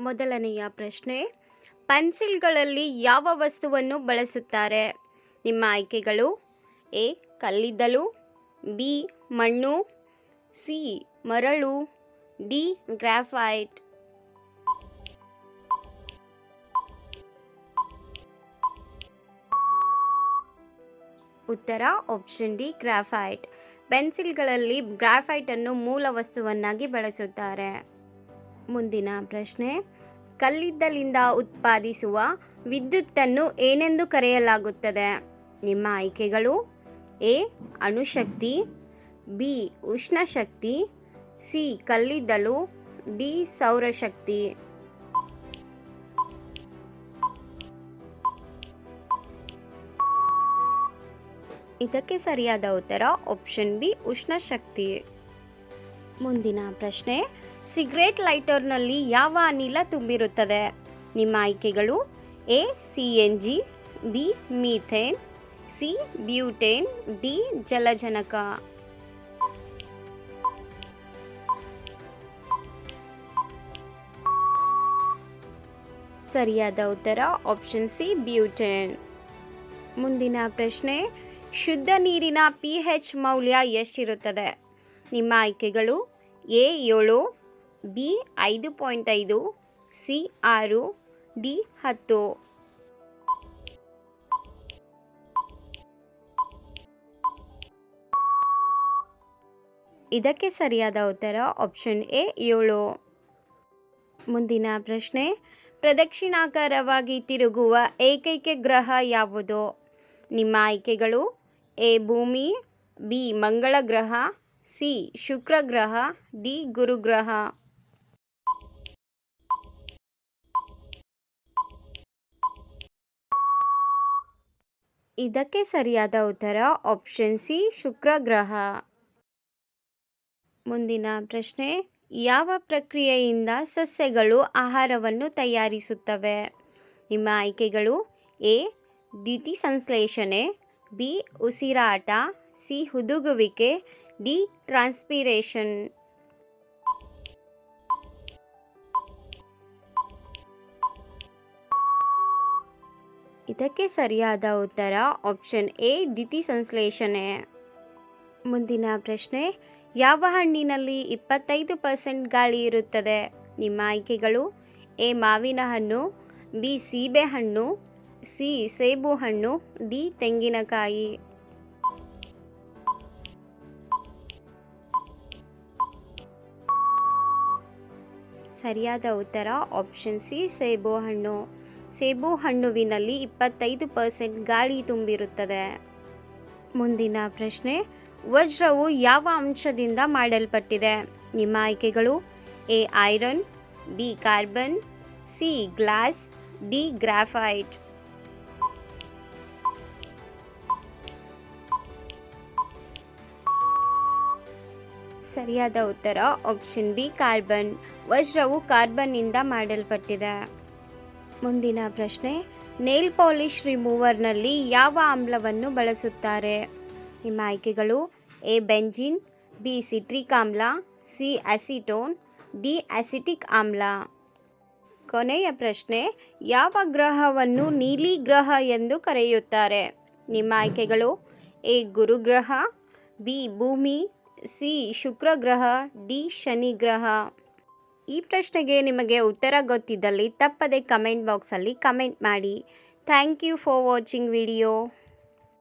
ಮೊದಲನೆಯ ಪ್ರಶ್ನೆ, ಪೆನ್ಸಿಲ್ಗಳಲ್ಲಿ ಯಾವ ವಸ್ತುವನ್ನು ಬಳಸುತ್ತಾರೆ? ನಿಮ್ಮ ಆಯ್ಕೆಗಳು: ಎ ಕಲ್ಲಿದ್ದಲು, ಬಿ ಮಣ್ಣು, ಸಿ ಮರಳು, ಡಿ ಗ್ರಾಫೈಟ್. ಉತ್ತರ ಆಪ್ಷನ್ ಡಿ ಗ್ರಾಫೈಟ್. ಪೆನ್ಸಿಲ್ಗಳಲ್ಲಿ ಗ್ರಾಫೈಟನ್ನು ಮೂಲ ವಸ್ತುವನ್ನಾಗಿ ಬಳಸುತ್ತಾರೆ. ಮುಂದಿನ ಪ್ರಶ್ನೆ, ಕಲ್ಲಿದ್ದಲಿಂದ ಉತ್ಪಾದಿಸುವ ವಿದ್ಯುತ್ತನ್ನು ಏನೆಂದು ಕರೆಯಲಾಗುತ್ತದೆ? ನಿಮ್ಮ ಆಯ್ಕೆಗಳು: ಎ ಅಣುಶಕ್ತಿ, ಬಿ ಉಷ್ಣಶಕ್ತಿ, ಸಿ ಕಲ್ಲಿದ್ದಲು, ಡಿ ಸೌರಶಕ್ತಿ. ಇದಕ್ಕೆ ಸರಿಯಾದ ಉತ್ತರ ಆಪ್ಷನ್ ಬಿ ಉಷ್ಣಶಕ್ತಿ. ಮುಂದಿನ ಪ್ರಶ್ನೆ, ಸಿಗರೇಟ್ ಲೈಟರ್ನಲ್ಲಿ ಯಾವ ಅನಿಲ ತುಂಬಿರುತ್ತದೆ? ನಿಮ್ಮ ಆಯ್ಕೆಗಳು: A CNG, B methane, C butane, D ಜಲಜನಕ. ಸರಿಯಾದ ಉತ್ತರ ಆಪ್ಷನ್ ಸಿ ಬ್ಯೂಟೇನ್. ಮುಂದಿನ ಪ್ರಶ್ನೆ, ಶುದ್ಧ ನೀರಿನ pH ಮೌಲ್ಯ ಎಷ್ಟಿರುತ್ತದೆ? ನಿಮ್ಮ ಆಯ್ಕೆಗಳು: ಎ 7, ಬಿ 5.5, ಸಿ 6, ಡಿ 10. ಇದಕ್ಕೆ ಸರಿಯಾದ ಉತ್ತರ ಆಪ್ಷನ್ ಎ 7. ಮುಂದಿನ ಪ್ರಶ್ನೆ, ಪ್ರದಕ್ಷಿಣಾಕಾರವಾಗಿ ತಿರುಗುವ ಏಕೈಕ ಗ್ರಹ ಯಾವುದು? ನಿಮ್ಮ ಆಯ್ಕೆಗಳು: ಎ ಭೂಮಿ, ಬಿ ಮಂಗಳ ಗ್ರಹ, ಸಿ ಶುಕ್ರ ಗ್ರಹ, ಡಿ ಗುರುಗ್ರಹ. ಇದಕ್ಕೆ ಸರಿಯಾದ ಉತ್ತರ ಆಪ್ಷನ್ ಸಿ ಶುಕ್ರ ಗ್ರಹ. ಮುಂದಿನ ಪ್ರಶ್ನೆ, ಯಾವ ಪ್ರಕ್ರಿಯೆಯಿಂದ ಸಸ್ಯಗಳು ಆಹಾರವನ್ನು ತಯಾರಿಸುತ್ತವೆ? ನಿಮ್ಮ ಆಯ್ಕೆಗಳು: ಎ ದ್ಯುತಿಸಂಶ್ಲೇಷಣೆ, ಬಿ ಉಸಿರಾಟ, ಸಿ ಹುದುಗುವಿಕೆ, ಡಿ ಟ್ರಾನ್ಸ್ಪಿರೇಷನ್. ಇದಕ್ಕೆ ಸರಿಯಾದ ಉತ್ತರ ಆಪ್ಷನ್ ಎ ದ್ಯುತಿಸಂಶ್ಲೇಷಣೆ. ಮುಂದಿನ ಪ್ರಶ್ನೆ, ಯಾವ ಹಣ್ಣಿನಲ್ಲಿ 25% ಗಾಳಿ ಇರುತ್ತದೆ? ನಿಮ್ಮ ಆಯ್ಕೆಗಳು: ಎ ಮಾವಿನ ಹಣ್ಣು, ಬಿ ಸೀಬೆ ಹಣ್ಣು, ಸಿ ಸೇಬು ಹಣ್ಣು, ಡಿ ತೆಂಗಿನಕಾಯಿ. ಸರಿಯಾದ ಉತ್ತರ ಆಪ್ಷನ್ ಸಿ ಸೇಬು ಹಣ್ಣು. ಸೇಬು ಹಣ್ಣುವಿನಲ್ಲಿ 25% ಗಾಳಿ ತುಂಬಿರುತ್ತದೆ. ಮುಂದಿನ ಪ್ರಶ್ನೆ, ವಜ್ರವು ಯಾವ ಅಂಶದಿಂದ ಮಾಡಲ್ಪಟ್ಟಿದೆ? ನಿಮ್ಮ ಆಯ್ಕೆಗಳು: A iron, B carbon, C glass, D graphite. ಸರಿಯಾದ ಉತ್ತರ ಆಪ್ಷನ್ ಬಿ ಕಾರ್ಬನ್. ವಜ್ರವು ಕಾರ್ಬನ್ನಿಂದ ಮಾಡಲ್ಪಟ್ಟಿದೆ. ಮುಂದಿನ ಪ್ರಶ್ನೆ, ನೇಲ್ ಪಾಲಿಶ್ ರಿಮೂವರ್ನಲ್ಲಿ ಯಾವ ಆಮ್ಲವನ್ನು ಬಳಸುತ್ತಾರೆ? ನಿಮ್ಮ ಆಯ್ಕೆಗಳು: ಎ ಬೆಂಜಿನ್, ಬಿ ಸಿಟ್ರಿಕ್ ಆಮ್ಲ, ಸಿ ಅಸಿಟೋನ್, ಡಿ ಅಸಿಟಿಕ್ ಆಮ್ಲ. ಕೊನೆಯ ಪ್ರಶ್ನೆ, ಯಾವ ಗ್ರಹವನ್ನು ನೀಲಿ ಗ್ರಹ ಎಂದು ಕರೆಯುತ್ತಾರೆ? ನಿಮ್ಮ ಆಯ್ಕೆಗಳು: ಎ ಗುರುಗ್ರಹ, ಬಿ ಭೂಮಿ, ಸಿ ಶುಕ್ರ ಗ್ರಹ, ಡಿ ಶನಿ ಗ್ರಹ. ಈ ಪ್ರಶ್ನೆಗೆ ನಿಮಗೆ ಉತ್ತರ ಗೊತ್ತಿದ್ದಲ್ಲಿ ತಪ್ಪದೆ ಕಮೆಂಟ್ ಬಾಕ್ಸಲ್ಲಿ ಕಮೆಂಟ್ ಮಾಡಿ. Thank you for watching video.